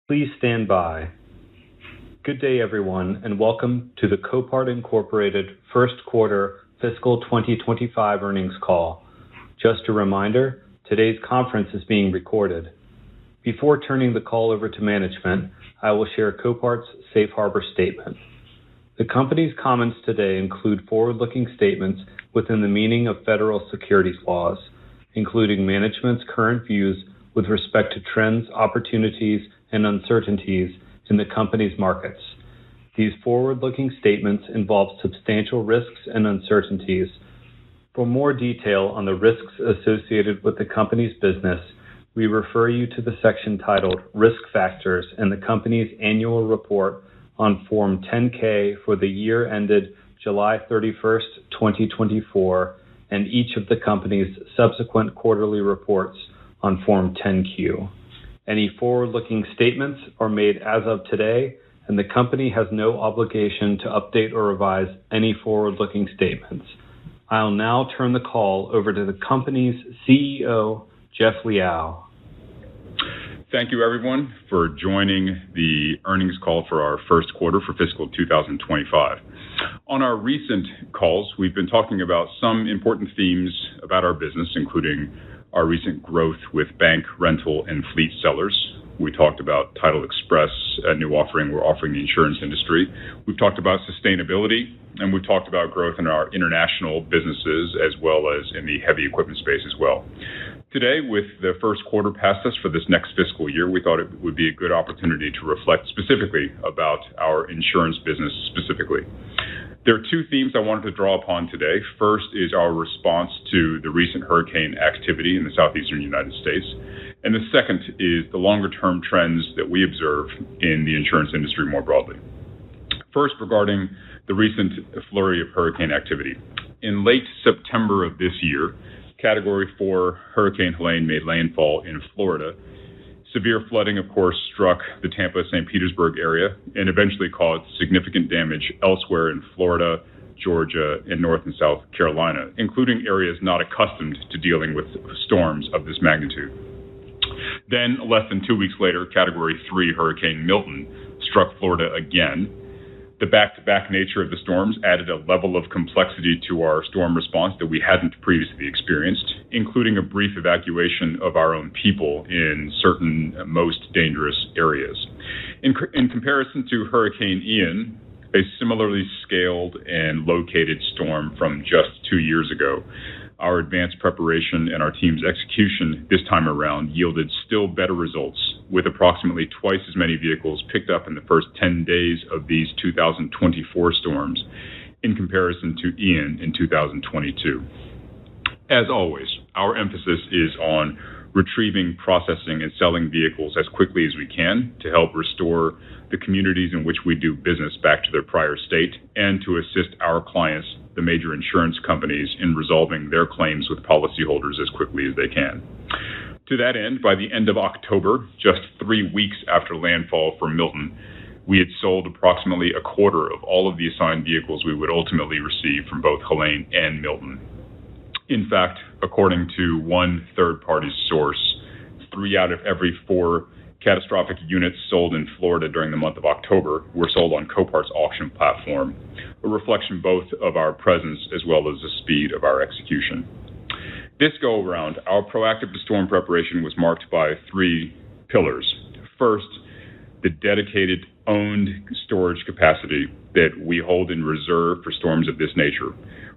Please stand by. Good day, everyone, and welcome to the Copart Incorporated First Quarter Fiscal 2025 Earnings Call. Just a reminder, today's conference is being recorded. Before turning the call over to management, I will share Copart's Safe Harbor Statement. The company's comments today include forward-looking statements within the meaning of federal securities laws, including management's current views with respect to trends, opportunities, and uncertainties in the company's markets. These forward-looking statements involve substantial risks and uncertainties. For more detail on the risks associated with the company's business, we refer you to the section titled Risk Factors in the company's annual report on Form 10-K for the year ended July 31st, 2024, and each of the company's subsequent quarterly reports on Form 10-Q. Any forward-looking statements are made as of today, and the company has no obligation to update or revise any forward-looking statements. I'll now turn the call over to the company's CEO, Jeff Liaw. Thank you, everyone, for joining the earnings call for our first quarter for fiscal 2025. On our recent calls, we've been talking about some important themes about our business, including our recent growth with bank, rental, and fleet sellers. We talked about Title Express, a new offering we're offering the insurance industry. We've talked about sustainability, and we've talked about growth in our international businesses as well as in the heavy equipment space as well. Today, with the first quarter past us for this next fiscal year, we thought it would be a good opportunity to reflect specifically about our insurance business specifically. There are two themes I wanted to draw upon today. First is our response to the recent hurricane activity in the southeastern United States. And the second is the longer-term trends that we observe in the insurance industry more broadly. First, regarding the recent flurry of hurricane activity. In late September of this year, Category 4 Hurricane Helene made landfall in Florida. Severe flooding, of course, struck the Tampa-St. Petersburg area and eventually caused significant damage elsewhere in Florida, Georgia, and North and South Carolina, including areas not accustomed to dealing with storms of this magnitude. Then, less than 2 weeks later, Category 3 Hurricane Milton struck Florida again. The back-to-back nature of the storms added a level of complexity to our storm response that we hadn't previously experienced, including a brief evacuation of our own people in certain most dangerous areas. In comparison to Hurricane Ian, a similarly scaled and located storm from just 2 years ago, our advanced preparation and our team's execution this time around yielded still better results, with approximately twice as many vehicles picked up in the first 10 days of these 2024 storms in comparison to Ian in 2022. As always, our emphasis is on retrieving, processing, and selling vehicles as quickly as we can to help restore the communities in which we do business back to their prior state and to assist our clients, the major insurance companies, in resolving their claims with policyholders as quickly as they can. To that end, by the end of October, just 3 weeks after landfall for Milton, we had sold approximately a quarter of all of the assigned vehicles we would ultimately receive from both Helene and Milton. In fact, according to one third-party source, 3 out of every 4 catastrophic units sold in Florida during the month of October were sold on Copart's auction platform, a reflection both of our presence as well as the speed of our execution. This go-around, our proactive storm preparation was marked by 3 pillars. First, the dedicated owned storage capacity that we hold in reserve for storms of this nature,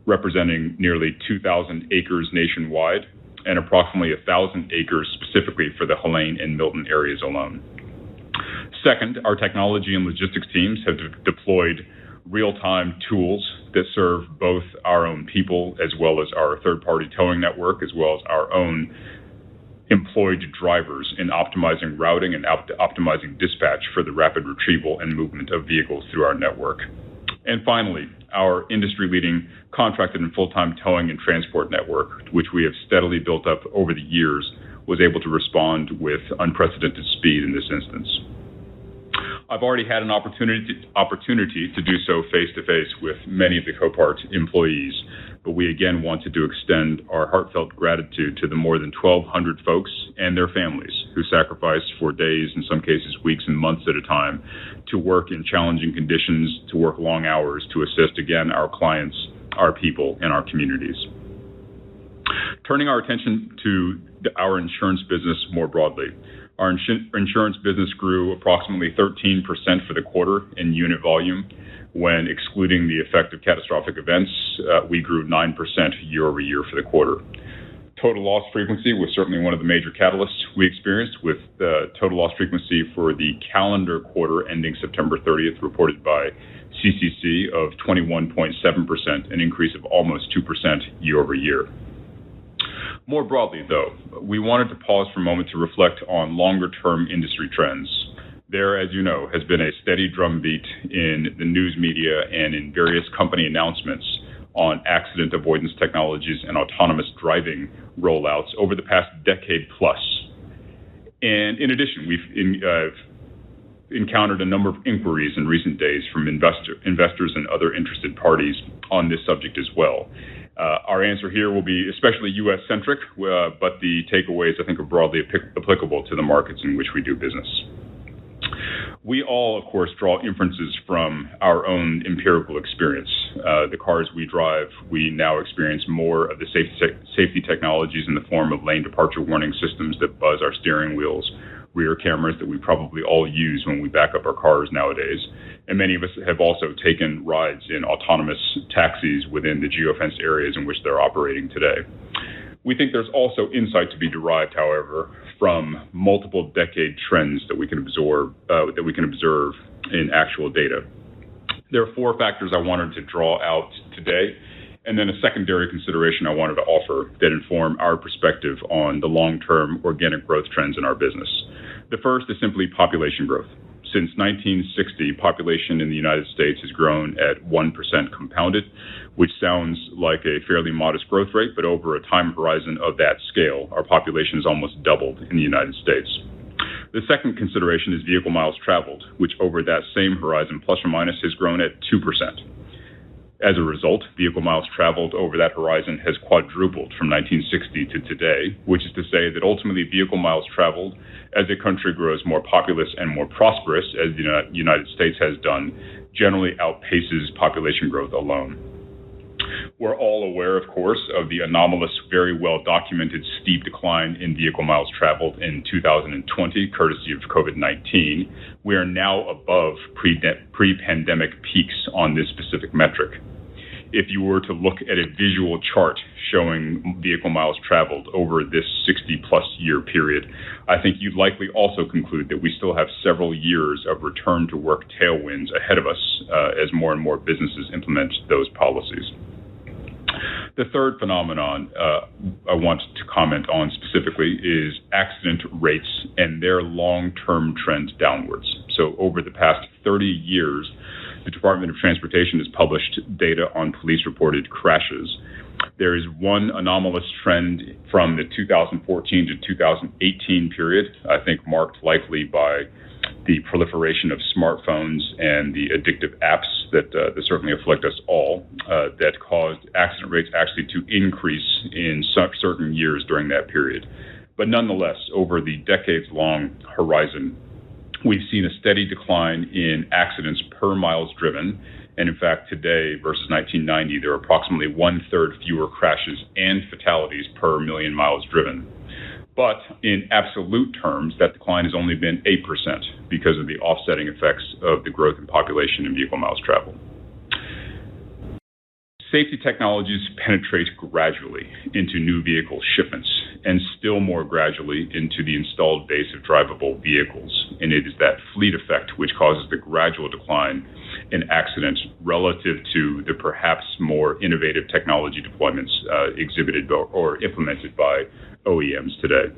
representing nearly 2,000 acres nationwide and approximately 1,000 acres specifically for the Helene and Milton areas alone. Second, our technology and logistics teams have deployed real-time tools that serve both our own people as well as our third-party towing network, as well as our own employed drivers in optimizing routing and optimizing dispatch for the rapid retrieval and movement of vehicles through our network. And finally, our industry-leading contracted and full-time towing and transport network, which we have steadily built up over the years, was able to respond with unprecedented speed in this instance. I've already had an opportunity to do so face-to-face with many of the Copart employees, but we again wanted to extend our heartfelt gratitude to the more than 1,200 folks and their families who sacrifice for days, in some cases weeks and months at a time, to work in challenging conditions, to work long hours, to assist, again, our clients, our people, and our communities. Turning our attention to our insurance business more broadly. Our insurance business grew approximately 13% for the quarter in unit volume. When excluding the effect of catastrophic events, we grew 9% year over year for the quarter. Total loss frequency was certainly one of the major catalysts we experienced, with total loss frequency for the calendar quarter ending September 30th reported by CCC of 21.7%, an increase of almost 2% year over year. More broadly, though, we wanted to pause for a moment to reflect on longer-term industry trends. There, as you know, has been a steady drumbeat in the news media and in various company announcements on accident avoidance technologies and autonomous driving rollouts over the past decade plus. And in addition, we've encountered a number of inquiries in recent days from investors and other interested parties on this subject as well. Our answer here will be especially U.S.-centric, but the takeaways, I think, are broadly applicable to the markets in which we do business. We all, of course, draw inferences from our own empirical experience. The cars we drive, we now experience more of the safety technologies in the form of lane departure warning systems that buzz our steering wheels, rear cameras that we probably all use when we back up our cars nowadays. And many of us have also taken rides in autonomous taxis within the geofenced areas in which they're operating today. We think there's also insight to be derived, however, from multiple decade trends that we can observe in actual data. There are four factors I wanted to draw out today, and then a secondary consideration I wanted to offer that inform our perspective on the long-term organic growth trends in our business. The first is simply population growth. Since 1960, population in the United States has grown at 1% compounded, which sounds like a fairly modest growth rate, but over a time horizon of that scale, our population has almost doubled in the United States. The second consideration is vehicle miles traveled, which over that same horizon, plus or minus, has grown at 2%. As a result, vehicle miles traveled over that horizon has quadrupled from 1960 to today, which is to say that ultimately vehicle miles traveled, as a country grows more populous and more prosperous, as the United States has done, generally outpaces population growth alone. We're all aware, of course, of the anomalous, very well-documented steep decline in vehicle miles traveled in 2020, courtesy of COVID-19. We are now above pre-pandemic peaks on this specific metric. If you were to look at a visual chart showing vehicle miles traveled over this 60-plus year period, I think you'd likely also conclude that we still have several years of return-to-work tailwinds ahead of us as more and more businesses implement those policies. The third phenomenon I want to comment on specifically is accident rates and their long-term trend downwards. So over the past 30 years, the Department of Transportation has published data on police-reported crashes. There is one anomalous trend from the 2014 to 2018 period, I think marked likely by the proliferation of smartphones and the addictive apps that certainly afflict us all, that caused accident rates actually to increase in certain years during that period. But nonetheless, over the decades-long horizon, we've seen a steady decline in accidents per miles driven. And in fact, today versus 1990, there are approximately one-third fewer crashes and fatalities per million miles driven. But in absolute terms, that decline has only been 8% because of the offsetting effects of the growth in population and vehicle miles traveled. Safety technologies penetrate gradually into new vehicle shipments and still more gradually into the installed base of drivable vehicles. And it is that fleet effect which causes the gradual decline in accidents relative to the perhaps more innovative technology deployments exhibited or implemented by OEMs today.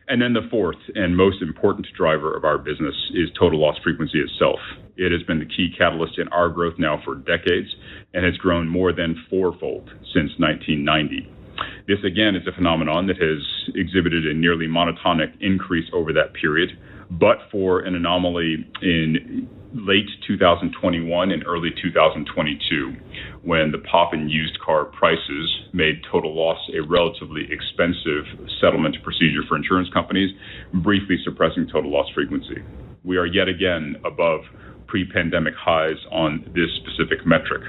And then the fourth and most important driver of our business is total loss frequency itself. It has been the key catalyst in our growth now for decades and has grown more than fourfold since 1990. This, again, is a phenomenon that has exhibited a nearly monotonic increase over that period, but for an anomaly in late 2021 and early 2022, when the pop in used car prices made total loss a relatively expensive settlement procedure for insurance companies, briefly suppressing total loss frequency. We are yet again above pre-pandemic highs on this specific metric.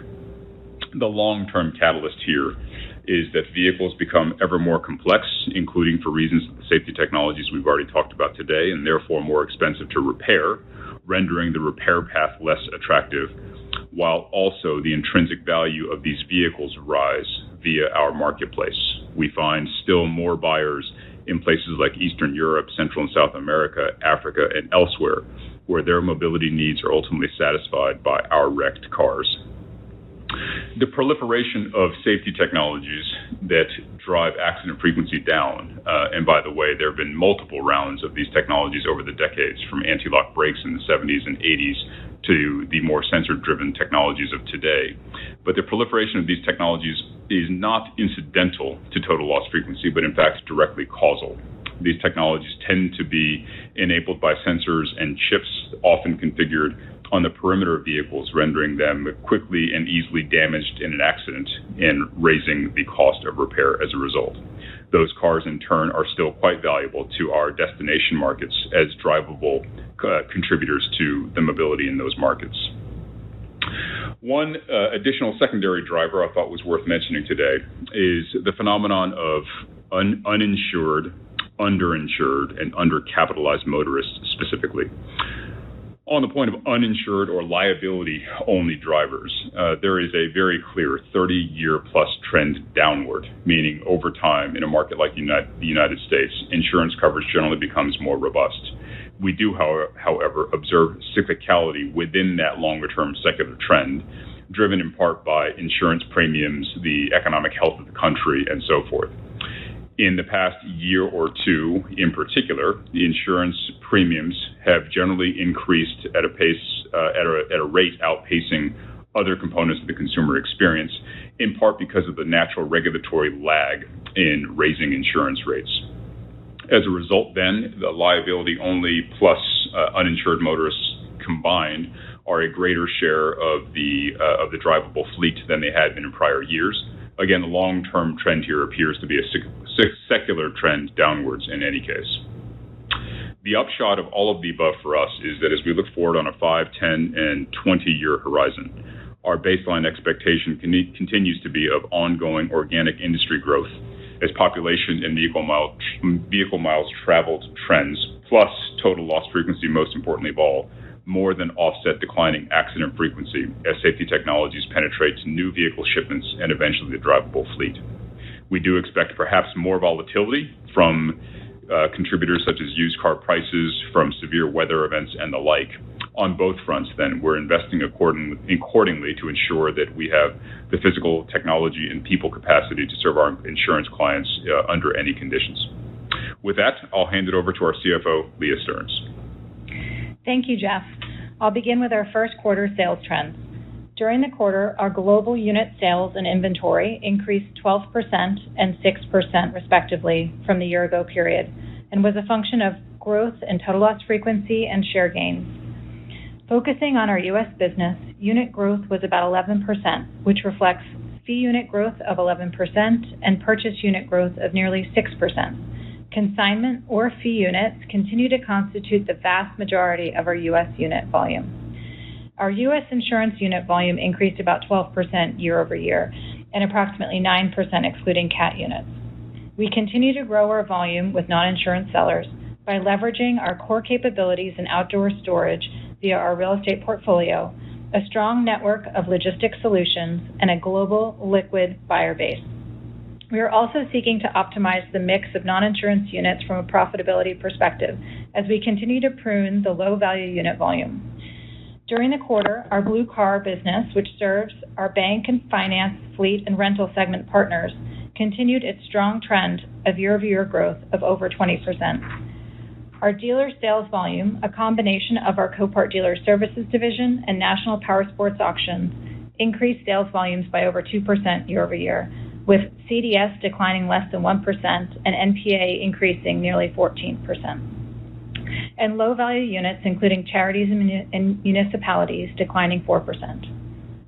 The long-term catalyst here is that vehicles become ever more complex, including for reasons of the safety technologies we've already talked about today, and therefore more expensive to repair, rendering the repair path less attractive, while also the intrinsic value of these vehicles rise via our marketplace. We find still more buyers in places like Eastern Europe, Central and South America, Africa, and elsewhere, where their mobility needs are ultimately satisfied by our wrecked cars. The proliferation of safety technologies that drive accident frequency down, and by the way, there have been multiple rounds of these technologies over the decades, from anti-lock brakes in the 70s and 80s to the more sensor-driven technologies of today. But the proliferation of these technologies is not incidental to total loss frequency, but in fact directly causal. These technologies tend to be enabled by sensors and chips often configured on the perimeter of vehicles, rendering them quickly and easily damaged in an accident and raising the cost of repair as a result. Those cars, in turn, are still quite valuable to our destination markets as drivable contributors to the mobility in those markets. One additional secondary driver I thought was worth mentioning today is the phenomenon of uninsured, underinsured, and undercapitalized motorists specifically. On the point of uninsured or liability-only drivers, there is a very clear 30-year-plus trend downward, meaning over time in a market like the United States, insurance coverage generally becomes more robust. We do, however, observe cyclicality within that longer-term secular trend, driven in part by insurance premiums, the economic health of the country, and so forth. In the past year or two, in particular, the insurance premiums have generally increased at a pace, at a rate outpacing other components of the consumer experience, in part because of the natural regulatory lag in raising insurance rates. As a result, then, the liability-only plus uninsured motorists combined are a greater share of the drivable fleet than they had been in prior years. Again, the long-term trend here appears to be a secular trend downwards in any case. The upshot of all of the above for us is that as we look forward on a 5, 10, and 20-year horizon, our baseline expectation continues to be of ongoing organic industry growth as population and vehicle miles traveled trends, plus total loss frequency, most importantly of all, more than offset declining accident frequency as safety technologies penetrate new vehicle shipments and eventually the drivable fleet. We do expect perhaps more volatility from contributors such as used car prices, from severe weather events and the like. On both fronts, then, we're investing accordingly to ensure that we have the physical technology and people capacity to serve our insurance clients under any conditions. With that, I'll hand it over to our CFO, Leah Stearns. Thank you, Jeff. I'll begin with our first quarter sales trends. During the quarter, our global unit sales and inventory increased 12% and 6% respectively from the year-ago period, and was a function of growth in total loss frequency and share gains. Focusing on our U.S. business, unit growth was about 11%, which reflects fee unit growth of 11% and purchase unit growth of nearly 6%. Consignment or fee units continue to constitute the vast majority of our U.S. unit volume. Our U.S. insurance unit volume increased about 12% year over year and approximately 9% excluding CAT units. We continue to grow our volume with non-insurance sellers by leveraging our core capabilities in outdoor storage via our real estate portfolio, a strong network of logistics solutions, and a global liquid buyer base. We are also seeking to optimize the mix of non-insurance units from a profitability perspective as we continue to prune the low-value unit volume. During the quarter, our Blue Car business, which serves our bank and finance, fleet, and rental segment partners, continued its strong trend of year-over-year growth of over 20%. Our dealer sales volume, a combination of our Copart Dealer Services division and National Powersports Auctions, increased sales volumes by over 2% year-over-year, with CDS declining less than 1% and NPA increasing nearly 14%. and low-value units, including charities and municipalities, declining 4%.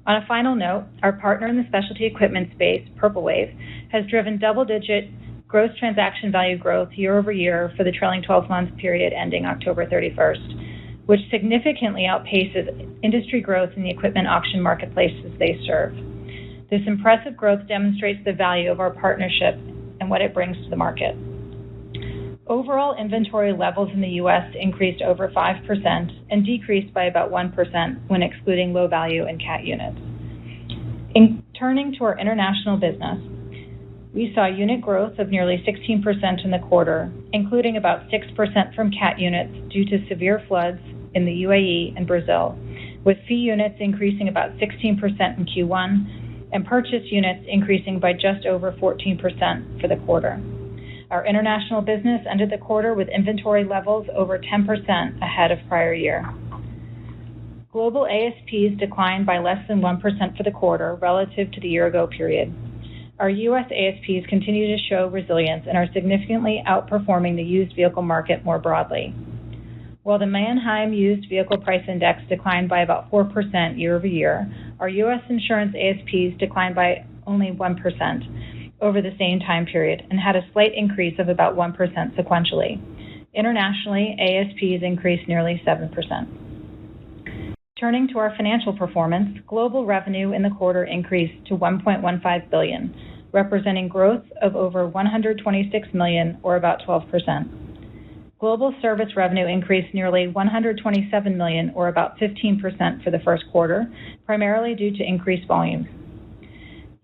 On a final note, our partner in the specialty equipment space, Purple Wave, has driven double-digit gross transaction value growth year over year for the trailing 12-month period ending October 31st, which significantly outpaces industry growth in the equipment auction marketplaces they serve. This impressive growth demonstrates the value of our partnership and what it brings to the market. Overall inventory levels in the U.S. increased over 5% and decreased by about 1% when excluding low-value and CAT units. In turning to our international business, we saw unit growth of nearly 16% in the quarter, including about 6% from CAT units due to severe floods in the UAE and Brazil, with fee units increasing about 16% in Q1 and purchase units increasing by just over 14% for the quarter. Our international business ended the quarter with inventory levels over 10% ahead of prior year. Global ASPs declined by less than 1% for the quarter relative to the year-ago period. Our U.S. ASPs continue to show resilience and are significantly outperforming the used vehicle market more broadly. While the Manheim Used Vehicle Price Index declined by about 4% year over year, our U.S. insurance ASPs declined by only 1% over the same time period and had a slight increase of about 1% sequentially. Internationally, ASPs increased nearly 7%. Turning to our financial performance, global revenue in the quarter increased to $1.15 billion, representing growth of over $126 million, or about 12%. Global service revenue increased nearly $127 million, or about 15% for the first quarter, primarily due to increased volumes.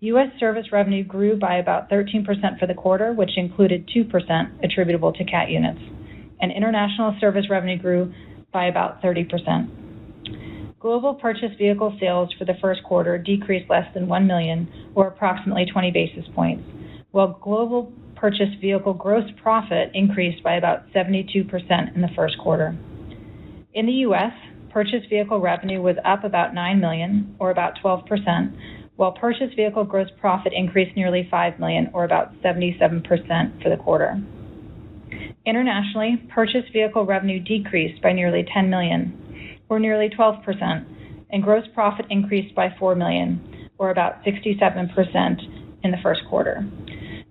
U.S. service revenue grew by about 13% for the quarter, which included 2% attributable to CAT units, and international service revenue grew by about 30%. Global purchased vehicle sales for the first quarter decreased less than $1 million, or approximately 20 basis points, while global purchased vehicle gross profit increased by about 72% in the first quarter. In the U.S., purchased vehicle revenue was up about $9 million, or about 12%, while purchased vehicle gross profit increased nearly $5 million, or about 77% for the quarter. Internationally, purchased vehicle revenue decreased by nearly $10 million, or nearly 12%, and gross profit increased by $4 million, or about 67% in the first quarter.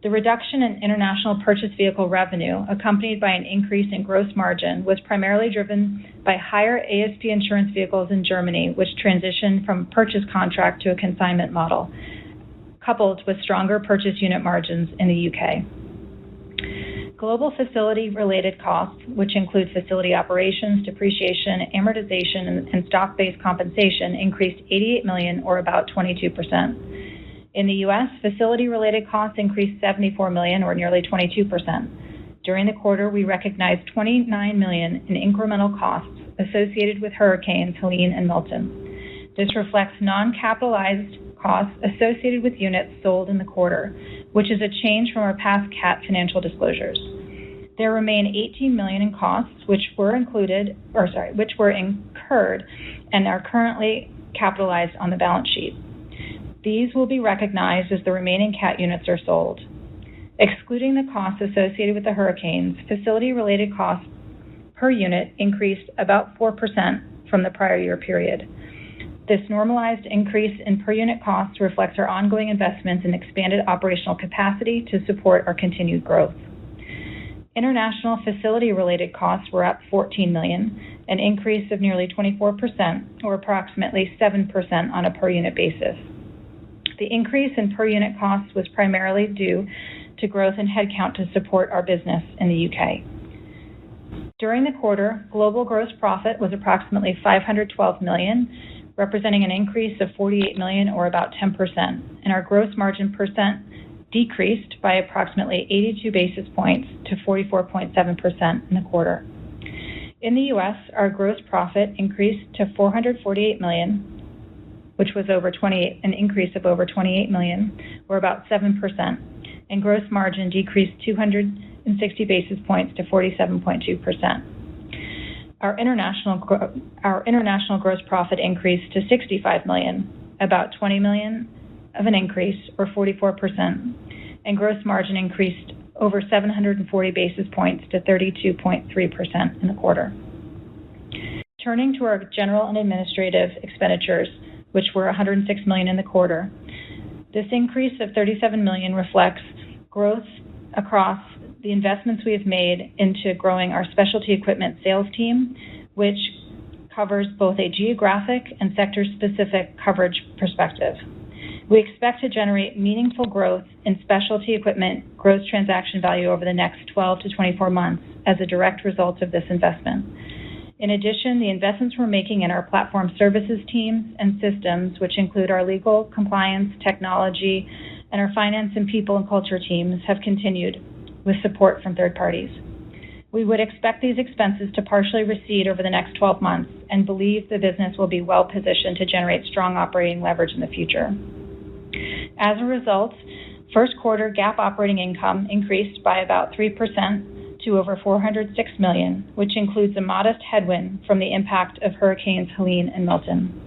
The reduction in international purchased vehicle revenue, accompanied by an increase in gross margin, was primarily driven by higher ASP insurance vehicles in Germany, which transitioned from a purchase contract to a consignment model, coupled with stronger purchase unit margins in the UK. Global facility-related costs, which include facility operations, depreciation, amortization, and stock-based compensation, increased $88 million, or about 22%. In the U.S., facility-related costs increased $74 million, or nearly 22%. During the quarter, we recognized $29 million in incremental costs associated with hurricanes Helene and Milton. This reflects non-capitalized costs associated with units sold in the quarter, which is a change from our past CAT financial disclosures. There remain $18 million in costs which were incurred and are currently capitalized on the balance sheet. These will be recognized as the remaining CAT units are sold. Excluding the costs associated with the hurricanes, facility-related costs per unit increased about 4% from the prior year period. This normalized increase in per unit costs reflects our ongoing investments in expanded operational capacity to support our continued growth. International facility-related costs were up $14 million, an increase of nearly 24%, or approximately 7% on a per unit basis. The increase in per unit costs was primarily due to growth in headcount to support our business in the UK. During the quarter, global gross profit was approximately $512 million, representing an increase of $48 million, or about 10%, and our gross margin percent decreased by approximately 82 basis points to 44.7% in the quarter. In the U.S., our gross profit increased to $448 million, which was an increase of over $28 million, or about 7%, and gross margin decreased 260 basis points to 47.2%. Our international gross profit increased to $65 million, about $20 million of an increase, or 44%, and gross margin increased over 740 basis points to 32.3% in the quarter. Turning to our general and administrative expenditures, which were $106 million in the quarter, this increase of $37 million reflects growth across the investments we have made into growing our specialty equipment sales team, which covers both a geographic and sector-specific coverage perspective. We expect to generate meaningful growth in specialty equipment gross transaction value over the next 12 to 24 months as a direct result of this investment. In addition, the investments we're making in our platform services teams and systems, which include our legal, compliance, technology, and our finance and people and culture teams, have continued with support from third parties. We would expect these expenses to partially recede over the next 12 months and believe the business will be well positioned to generate strong operating leverage in the future. As a result, first quarter GAAP operating income increased by about 3% to over $406 million, which includes a modest headwind from the impact of Hurricanes Helene and Milton.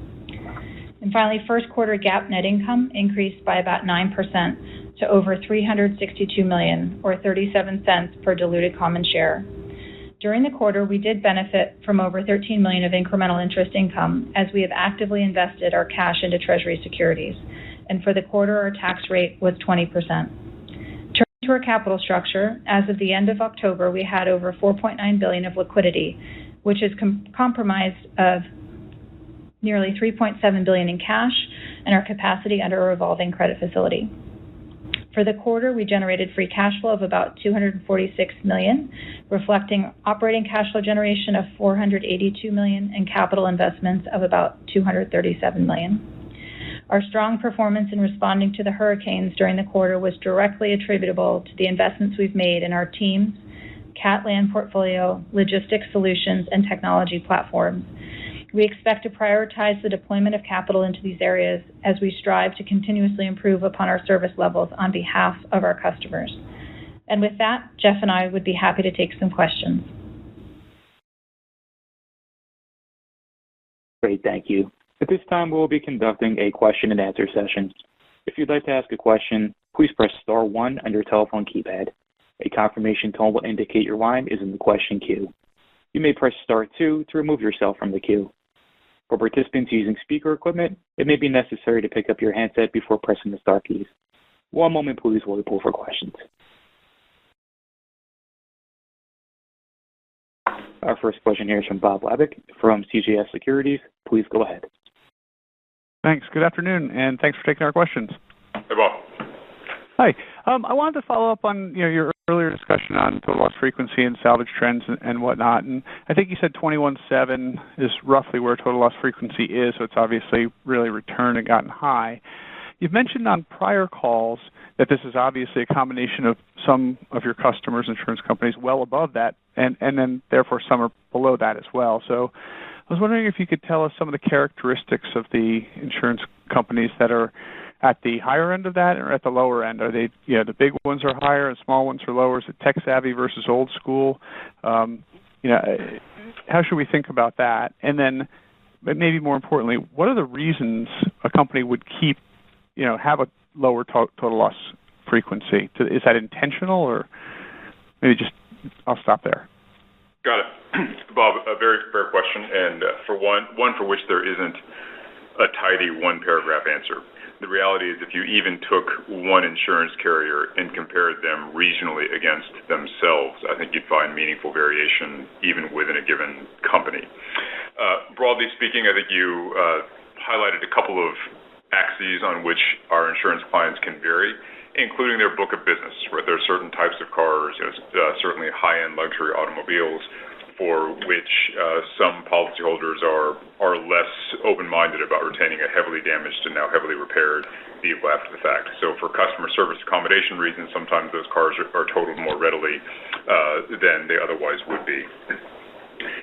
And finally, first quarter GAAP net income increased by about 9% to over $362 million, or 37 cents per diluted common share. During the quarter, we did benefit from over $13 million of incremental interest income as we have actively invested our cash into Treasury securities. And for the quarter, our tax rate was 20%. Turning to our capital structure, as of the end of October, we had over $4.9 billion of liquidity, which is comprised of nearly $3.7 billion in cash and our capacity under a revolving credit facility. For the quarter, we generated free cash flow of about $246 million, reflecting operating cash flow generation of $482 million and capital investments of about $237 million. Our strong performance in responding to the hurricanes during the quarter was directly attributable to the investments we've made in our teams, cat land portfolio, logistics solutions, and technology platforms. We expect to prioritize the deployment of capital into these areas as we strive to continuously improve upon our service levels on behalf of our customers. And with that, Jeff and I would be happy to take some questions. Great, thank you. At this time, we will be conducting a question and answer session. If you'd like to ask a question, please press star 1 on your telephone keypad. A confirmation tone will indicate your line is in the question queue. You may press star 2 to remove yourself from the queue. For participants using speaker equipment, it may be necessary to pick up your handset before pressing the star keys. One moment, please, while we pull for questions. Our first question here is from Bob Labick from CJS Securities. Please go ahead. Thanks. Good afternoon, and thanks for taking our questions. Hey, Bob. Hi. I wanted to follow up on your earlier discussion on total loss frequency and salvage trends and whatnot. And I think you said 21.7 is roughly where total loss frequency is, so it's obviously really returned and gotten high. You've mentioned on prior calls that this is obviously a combination of some of your customers, insurance companies, well above that, and then therefore some are below that as well. So I was wondering if you could tell us some of the characteristics of the insurance companies that are at the higher end of that or at the lower end. Are they, the big ones are higher and small ones are lower? Is it tech savvy versus old school? How should we think about that? And then, but maybe more importantly, what are the reasons a company would keep, have a lower total loss frequency? Is that intentional, or maybe just, I'll stop there. Got it. Bob, a very fair question, and for one for which there isn't a tidy one-paragraph answer. The reality is if you even took one insurance carrier and compared them regionally against themselves, I think you'd find meaningful variation even within a given company. Broadly speaking, I think you highlighted a couple of axes on which our insurance clients can vary, including their book of business. Right? There are certain types of cars, certainly high-end luxury automobiles, for which some policyholders are less open-minded about retaining a heavily damaged and now heavily repaired vehicle after the fact. So for customer service accommodation reasons, sometimes those cars are totaled more readily than they otherwise would be.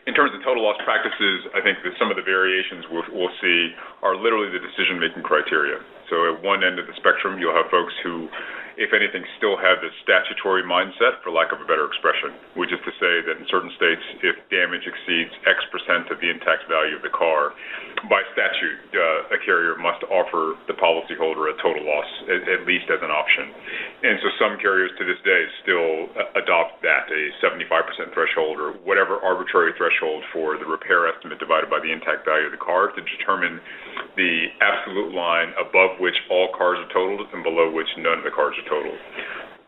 In terms of total loss practices, I think that some of the variations we'll see are literally the decision-making criteria. So So at one end of the spectrum, you'll have folks who, if anything, still have the statutory mindset, for lack of a better expression, which is to say that in certain states, if damage exceeds X% of the intact value of the car, by statute, a carrier must offer the policyholder a total loss, at least as an option. And so some carriers to this day still adopt that, a 75% threshold or whatever arbitrary threshold for the repair estimate divided by the intact value of the car to determine the absolute line above which all cars are totaled and below which none of the cars are totaled.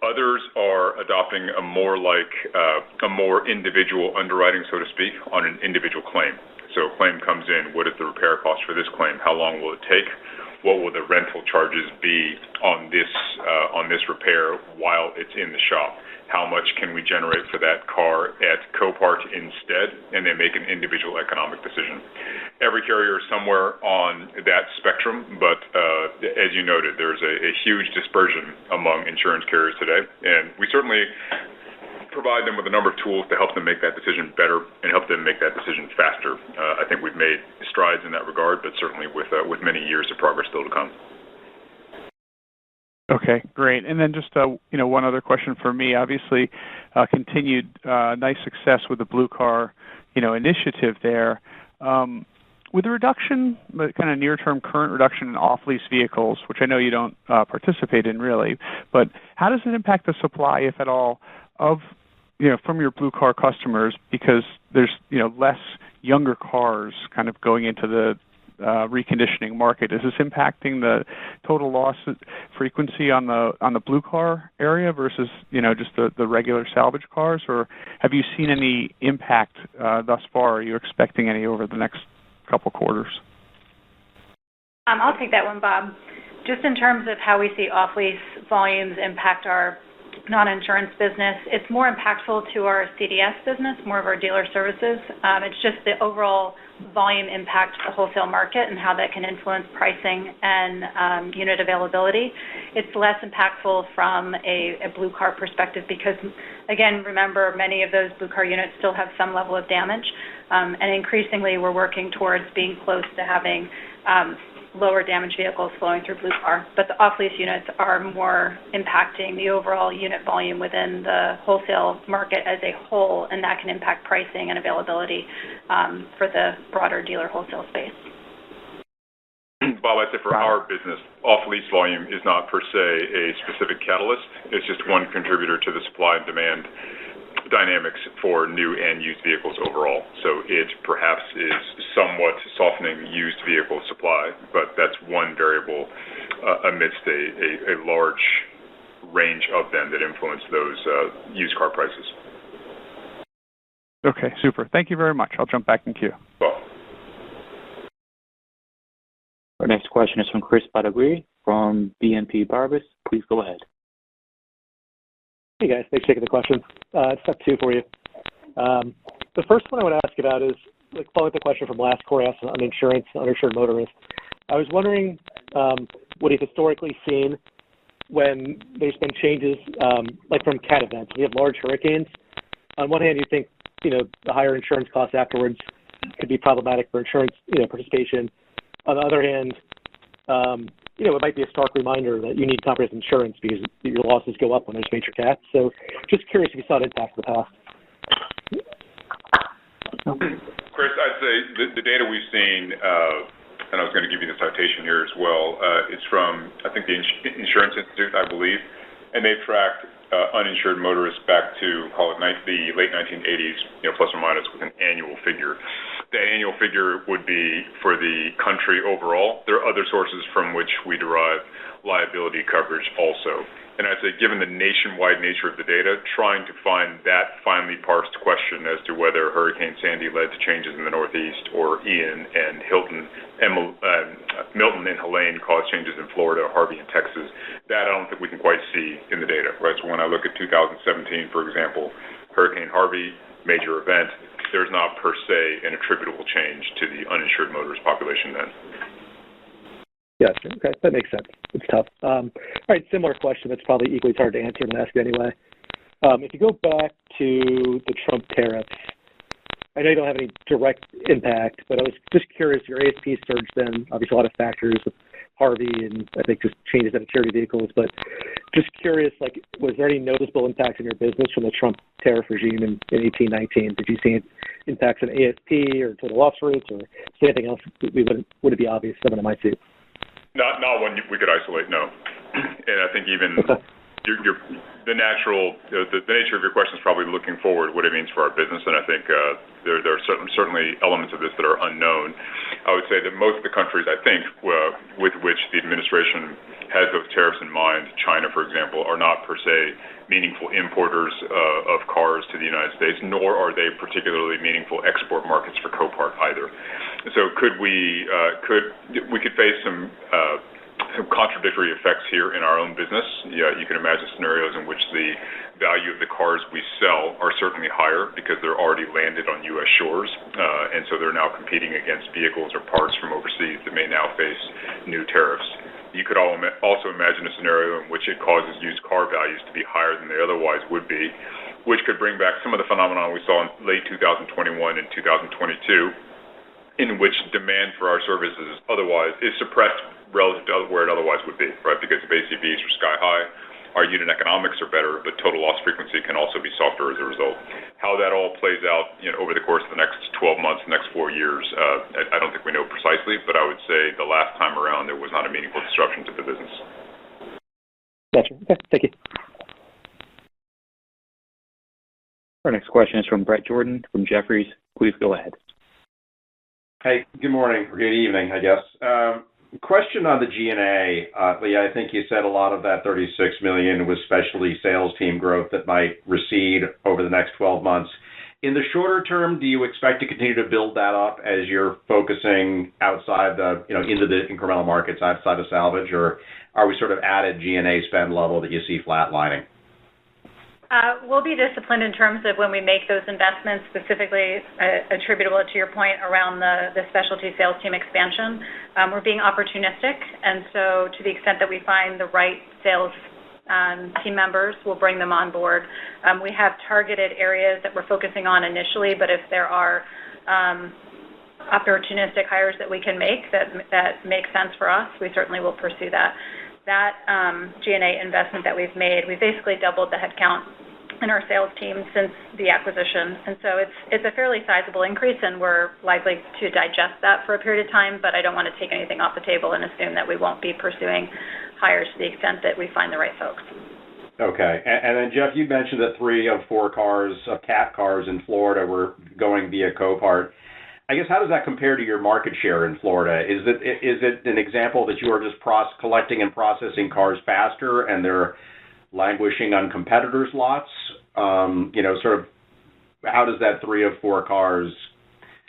Others are adopting a more individual underwriting, so to speak, on an individual claim. So a claim comes in, what is the repair cost for this claim? How long will it take? What will the rental charges be on this repair while it's in the shop? How much can we generate for that car at Copart instead? And they make an individual economic decision. Every carrier is somewhere on that spectrum, but as you noted, there's a huge dispersion among insurance carriers today, and we certainly provide them with a number of tools to help them make that decision better and help them make that decision faster. I think we've made strides in that regard, but certainly with many years of progress still to come. Okay, great. And then just one other question for me. Obviously, continued nice success with the Blue Car initiative there. With the reduction, the kind of near-term current reduction in off-lease vehicles, which I know you don't participate in really, but how does it impact the supply, if at all, of from your Blue Car customers, because there's less younger cars kind of going into the reconditioning market? Is this impacting the total loss frequency on the Blue Car area versus just the regular salvage cars, or have you seen any impact thus far? Are you expecting any over the next couple quarters? I'll take that one, Bob. Just in terms of how we see off-lease volumes impact our non-insurance business, it's more impactful to our CDS business, more of our dealer services. It's just the overall volume impact to the wholesale market and how that can influence pricing and unit availability. It's less impactful from a Blue Car perspective because, again, remember, many of those Blue Car units still have some level of damage, and increasingly we're working towards being close to having lower damage vehicles flowing through Blue Car. But the off-lease units are more impacting the overall unit volume within the wholesale market as a whole, and that can impact pricing and availability for the broader dealer wholesale space. Bob, I'd say for our business, off-lease volume is not per se a specific catalyst. It's just one contributor to the supply and demand dynamics for new and used vehicles overall. So it perhaps is somewhat softening used vehicle supply, but that's one variable amidst a large range of them that influence those used car prices. Okay, super. Thank you very much. I'll jump back in queue. Well. Our next question is from Chris Badawi from BNP Paribas. Please go ahead. Hey guys, thanks for taking the question. Just have two for you. The first one I want to ask about is following the question from last quarter asked on insurance, uninsured motorists. I was wondering what you've historically seen when there's been changes from cat events. We have large hurricanes. On one hand, you think the higher insurance costs afterwards could be problematic for insurance participation. On the other hand, it might be a stark reminder that you need comprehensive insurance because your losses go up when there's major cats. So just curious if you saw an impact in the past. Chris, I'd say the data we've seen, and I was going to give you the citation here as well, it's from, I think, the Insurance Institute, I believe, and they've tracked uninsured motorists back to, call it the late 1980s, plus or minus, with an annual figure. The annual figure would be for the country overall. There are other sources from which we derive liability coverage also. And I'd say, given the nationwide nature of the data, trying to find that finely parsed question as to whether Hurricane Sandy led to changes in the Northeast or Ian and Milton and Helene caused changes in Florida, Harvey in Texas, that I don't think we can quite see in the data. Right? So when I look at 2017, for example, Hurricane Harvey, major event, there's not per se an attributable change to the uninsured motorist population then. Yes, okay, that makes sense. It's tough. All right, similar question that's probably equally as hard to answer, I'm going to ask it anyway. If you go back to the Trump tariffs, I know you don't have any direct impact, but I was just curious, your ASP surged then, obviously a lot of factors, Harvey and I think just changes in security vehicles. But just curious, like, was there any noticeable impact in your business from the Trump tariff regime in 1819? Did you see impacts in ASP or total loss rates or anything else would it be obvious someone might see? Not one we could isolate, no. And I think even the nature of your question is probably looking forward, what it means for our business, and I think there are certainly elements of this that are unknown. I would say that most of the countries, I think, with which the administration has those tariffs in mind, China, for example, are not per se meaningful importers of cars to the United States, nor are they particularly meaningful export markets for Copart either. So we could face some contradictory effects here in our own business. Yeah, you can imagine scenarios in which the value of the cars we sell are certainly higher because they're already landed on U.S. shores, and so they're now competing against vehicles or parts from overseas that may now face new tariffs. You could also imagine a scenario in which it causes used car values to be higher than they otherwise would be, which could bring back some of the phenomenon we saw in late 2021 and 2022, in which demand for our services otherwise is suppressed relative to where it otherwise would be, right? Because if ACVs are sky high, our unit economics are better, but total loss frequency can also be softer as a result. How that all plays out, over the course of the next 12 months, next 4 years, I don't think we know precisely, but I would say the last time around there was not a meaningful disruption to the business. Gotcha. Okay, thank you. Our next question is from Brett Jordan from Jefferies. Please go ahead. Hey, good morning or good evening, I guess. Question on the G&A. Lee, I think you said a lot of that $36 million was specialty sales team growth that might recede over the next 12 months. In the shorter term, do you expect to continue to build that up as you're focusing outside into the incremental markets outside of salvage, or are we sort of at a G&A spend level that you see flatlining? We'll be disciplined in terms of when we make those investments, specifically attributable to your point around the specialty sales team expansion. We're being opportunistic, and so to the extent that we find the right sales team members, we'll bring them on board. We have targeted areas that we're focusing on initially, but if there are opportunistic hires that we can make that make sense for us, we certainly will pursue that. That G&A investment that we've made, we've basically doubled the headcount in our sales team since the acquisition, and so it's a fairly sizable increase, and we're likely to digest that for a period of time, but I don't want to take anything off the table and assume that we won't be pursuing hires to the extent that we find the right folks. Okay, and then Jeff, you mentioned that 3 of 4 cars, CAT cars in Florida were going via Copart. I guess, how does that compare to your market share in Florida? Is it an example that you are just collecting and processing cars faster and they're languishing on competitors' lots? Sort of, how does that 3 of 4 cars?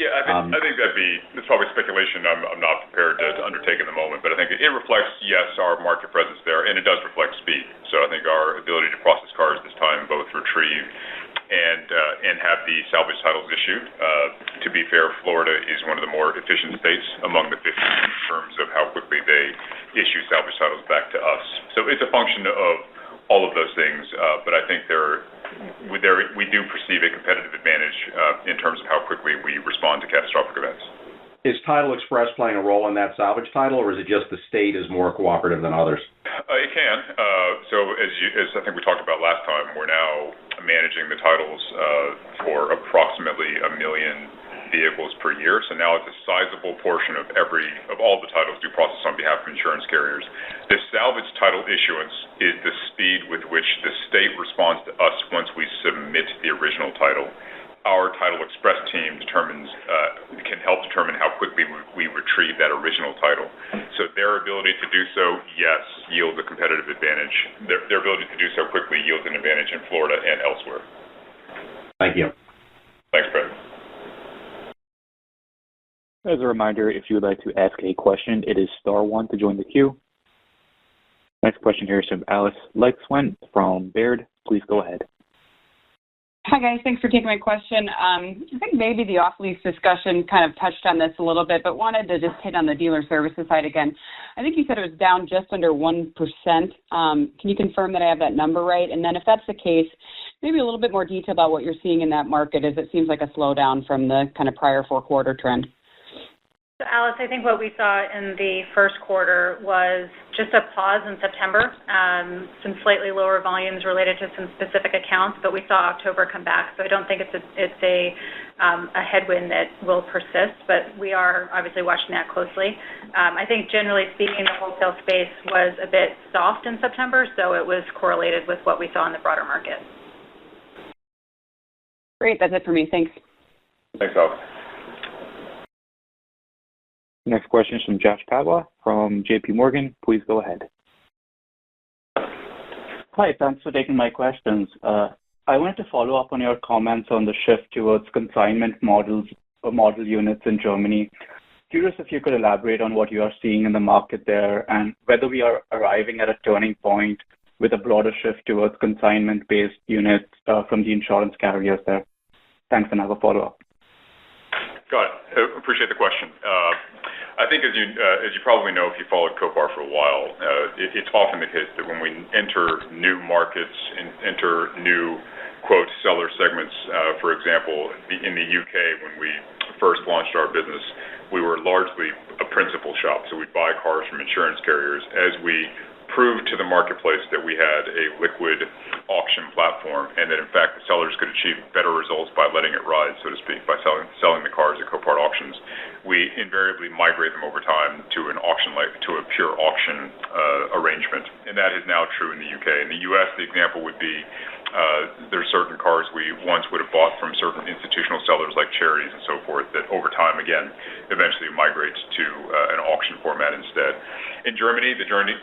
Yeah, I think that's probably speculation I'm not prepared to undertake in the moment, but I think it reflects, yes, our market presence there, and it does reflect speed. So I think our ability to process cars this time, both retrieve and have the salvage titles issued. To be fair, Florida is one of the more efficient states among the 50 in terms of how quickly they issue salvage titles back to us. So it's a function of all of those things, but I think we do perceive a competitive advantage in terms of how quickly we respond to catastrophic events. Is Title Express playing a role in that salvage title, or is it just the state is more cooperative than others? It can. So as I think we talked about last time, we're now managing the titles for approximately 1 million vehicles per year. So now it's a sizable portion of all the titles we process on behalf of insurance carriers. The salvage title issuance is the speed with which the state responds to us once we submit the original title. Our Title Express team can help determine how quickly we retrieve that original title. So their ability to do so, yes, yields a competitive advantage. Their ability to do so quickly yields an advantage in Florida and elsewhere. Thank you. Thanks, Brett. As a reminder, if you would like to ask a question, it is *1 to join the queue. Next question here is from Alice Lexwent from Baird. Please go ahead. Hi, guys. Thanks for taking my question. I think maybe the off-lease discussion kind of touched on this a little bit, but wanted to just hit on the dealer services side again. I think you said it was down just under 1%. Can you confirm that I have that number right? And then if that's the case, maybe a little bit more detail about what you're seeing in that market, as it seems like a slowdown from the kind of prior 4-quarter trend. So Alice, I think what we saw in the first quarter was just a pause in September, some slightly lower volumes related to some specific accounts, but we saw October come back. So I don't think it's a headwind that will persist, but we are obviously watching that closely. I think generally speaking, the wholesale space was a bit soft in September, so it was correlated with what we saw in the broader market. Great, that's it for me. Thanks. Thanks, Alex. Next question is from Josh Padwa from JP Morgan. Please go ahead. Hi, thanks for taking my questions. I wanted to follow up on your comments on the shift towards consignment models or model units in Germany. Curious if you could elaborate on what you are seeing in the market there and whether we are arriving at a turning point with a broader shift towards consignment-based units from the insurance carriers there. Thanks, and I have a follow-up. Got it. Appreciate the question. I think as you probably know, if you followed Copart for a while, it's often the case that when we enter new markets and enter new, quote, seller segments, for example, in the UK, when we first launched our business, we were largely a principal shop. So we'd buy cars from insurance carriers. As we proved to the marketplace that we had a liquid auction platform and that, in fact, the sellers could achieve better results by letting it ride, so to speak, by selling the cars at Copart auctions, we invariably migrate them over time to an auction, to a pure auction arrangement. And that is now true in the UK. In the US, the example would be there's certain cars we once would have bought from certain institutional sellers like charities and so forth that over time, again, eventually migrates to an auction format instead. In Germany, the journey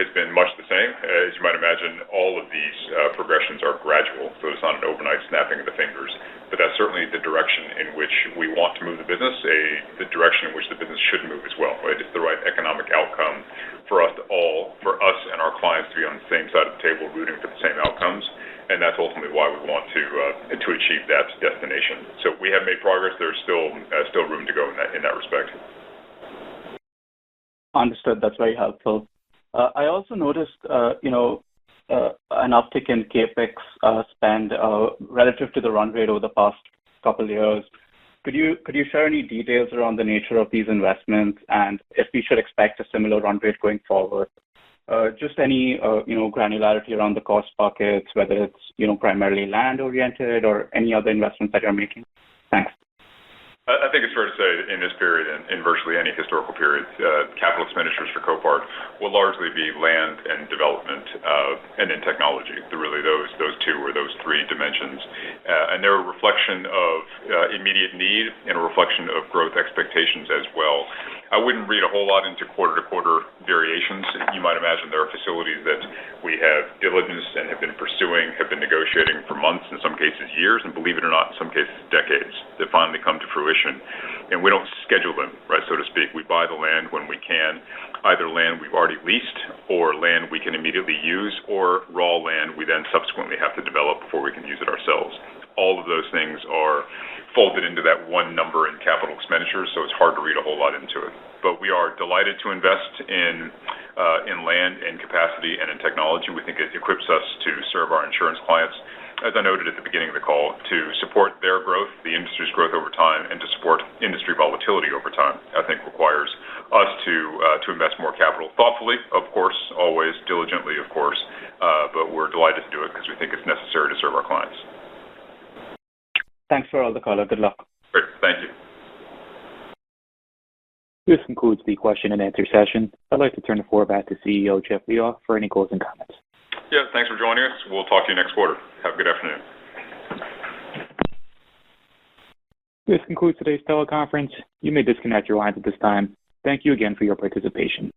has been much the same. As you might imagine, all of these progressions are gradual, so it's not an overnight snapping of the fingers. But that's certainly the direction in which we want to move the business, the direction in which the business should move as well. Right? It's the right economic outcome for us and our clients to be on the same side of the table, rooting for the same outcomes. And that's ultimately why we want to achieve that destination. So we have made progress. There's still room to go in that respect. Understood. That's very helpful. I also noticed, an uptick in CapEx spend relative to the run rate over the past couple of years. Could you share any details around the nature of these investments and if we should expect a similar run rate going forward? Just any granularity around the cost buckets, whether it's primarily land oriented or any other investments that you're making. Thanks. I think it's fair to say in this period and in virtually any historical period, capital expenditures for Copart will largely be land and development and then technology. Really those two or those three dimensions. And they're a reflection of immediate need and a reflection of growth expectations as well. I wouldn't read a whole lot into quarter-to-quarter variations. You might imagine there are facilities that we have diligenced and have been pursuing, have been negotiating for months, in some cases years, and believe it or not, in some cases decades, that finally come to fruition. And we don't schedule them, right, so to speak. We buy the land when we can, either land we've already leased or land we can immediately use or raw land we then subsequently have to develop before we can use it ourselves. All of those things are folded into that one number in capital expenditures, so it's hard to read a whole lot into it. But we are delighted to invest in land and capacity and in technology. We think it equips us to serve our insurance clients, as I noted at the beginning of the call, to support their growth, the industry's growth over time, and to support industry volatility over time. I think requires us to invest more capital thoughtfully, of course, always diligently, of course, but we're delighted to do it because we think it's necessary to serve our clients. Thanks for all the color. Good luck. Great. Thank you. This concludes the question and answer session. I'd like to turn the floor back to CEO Jeff Liaw for any closing comments. Yeah, thanks for joining us. We'll talk to you next quarter. Have a good afternoon. This concludes today's teleconference. You may disconnect your lines at this time. Thank you again for your participation.